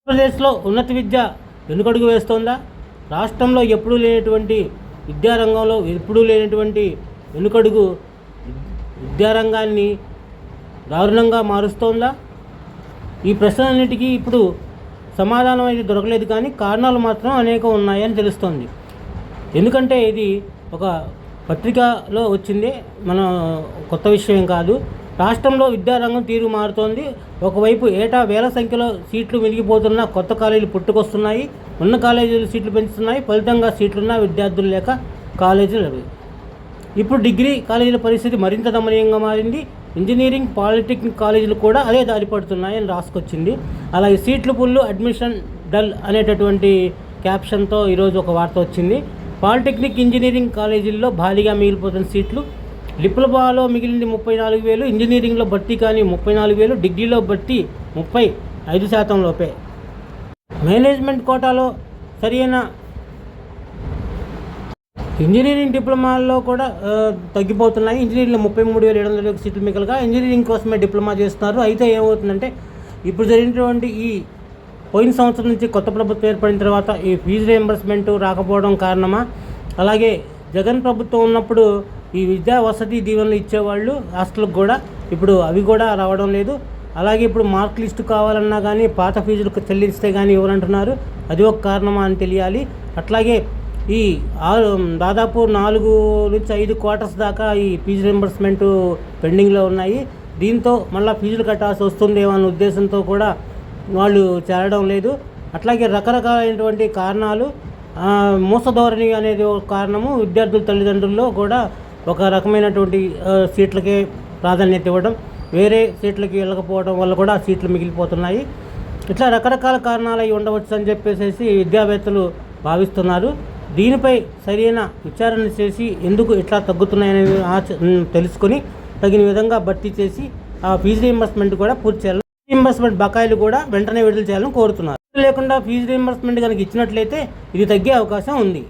ఆంధ్రప్రదేశ్లో ఉన్నత విద్య వెనుకడుగు వేస్తోందా? రాష్ట్రంలో ఎప్పుడూ లేనటువంటి విద్యారంగంలో ఎప్పుడూ లేనటువంటి వెనుకడుగు విద్యారంగాన్ని దారుణంగా మారుస్తోందా? ఈ ప్రశ్నలన్నిటికీ ఇప్పుడు సమాధానం అయితే దొరకలేదు, కానీ కారణాలు మాత్రం అనేకం ఉన్నాయని తెలుస్తోంది. ఎందుకంటే ఇది ఒక పత్రికలో వచ్చింది, మన కొత్త విషయం కాదు. రాష్ట్రంలో విద్యారంగం తీరు మారుతోంది. ఒకవైపు ఏటా వేల సంఖ్యలో సీట్లు మిగిలిపోతున్న కొత్త కాలేజీలు పుట్టుకొస్తున్నాయి. ఉన్న కాలేజీలు సీట్లు పెంచుతున్నాయి. ఫలితంగా సీట్లున్న విద్యార్థులు లేక కాలేజీలు. ఇప్పుడు డిగ్రీ కాలేజీల పరిస్థితి మరింత దమనీయంగా మారింది. ఇంజనీరింగ్, పాలిటెక్నిక్ కాలేజీలు కూడా అదే దారి పడుతున్నాయని రాసుకొచ్చింది. అలాగే సీట్లు పుల్లు, అడ్మిషన్ డల్ అనేటటువంటి క్యాప్షన్తో ఈరోజు ఒక వార్త వచ్చింది. పాలిటెక్నిక్, ఇంజనీరింగ్ కాలేజీల్లో భారీగా మిగిలిపోతున్న సీట్లు. డిప్లొమాలో మిగిలింది 34,000, ఇంజనీరింగ్లో భర్తీ కానీ 34,000, డిగ్రీలో భర్తీ 35% లోపే. మేనేజ్మెంట్ కోటాలో సరైన ఇంజనీరింగ్ డిప్లొమాల్లో కూడా తగ్గిపోతున్నాయి. ఇంజనీరింగ్లో 33,700 సీట్లు మిగలగా ఇంజనీరింగ్ కోసమే డిప్లొమా చేస్తున్నారు. అయితే ఏమవుతుందంటే ఇప్పుడు జరిగినటువంటి ఈ పోయిన సంవత్సరం నుంచి కొత్త ప్రభుత్వం ఏర్పడిన తర్వాత ఈ ఫీజు రియంబర్స్మెంట్ రాకపోవడం కారణమా, అలాగే జగన్ ప్రభుత్వం ఉన్నప్పుడు ఈ విద్యా వసతి దీవెనలు ఇచ్చేవాళ్ళు హాస్టల్కి కూడా, ఇప్పుడు అవి కూడా రావడం లేదు. అలాగే ఇప్పుడు మార్క్ లిస్టు కావాలన్నా కానీ పాత ఫీజులు చెల్లిస్తే కానీ ఇవ్వనంటున్నారు. అది ఒక కారణమా అని తెలియాలి. అట్లాగే ఈ దాదాపు 4 నుంచి 5 క్వార్టర్స్ దాకా ఈ ఫీజు రియంబర్స్మెంట్ పెండింగ్లో ఉన్నాయి. దీంతో మళ్ళీ ఫీజులు కట్టాల్సి వస్తుందేమో అనే ఉద్దేశంతో కూడా వాళ్ళు చేరడం లేదు. అట్లాగే రకరకాలైనటువంటి కారణాలు, మోసధోరణి అనేది ఒక కారణము. విద్యార్థుల తల్లిదండ్రుల్లో కూడా ఒక రకమైనటువంటి సీట్లకే ప్రాధాన్యత ఇవ్వడం, వేరే సీట్లకి వెళ్ళకపోవడం వల్ల కూడా సీట్లు మిగిలిపోతున్నాయి. ఇట్లా రకరకాల కారణాలు అవి ఉండవచ్చు అని చెప్పేసి విద్యావేత్తలు భావిస్తున్నారు. దీనిపై సరైన విచారణ చేసి ఎందుకు ఇట్లా తగ్గుతున్నాయనేది తెలుసుకొని తగిన విధంగా భర్తీ చేసి ఆ ఫీజు రీయింబర్స్మెంట్ కూడా పూర్తి చేయాలి. రీయింబర్స్మెంట్ బకాయిలు కూడా వెంటనే విడుదల చేయాలని కోరుతున్నారు. లేకుండా ఫీజు రీయింబర్స్మెంట్ కనుక ఇచ్చినట్లయితే ఇది తగ్గే అవకాశం ఉంది.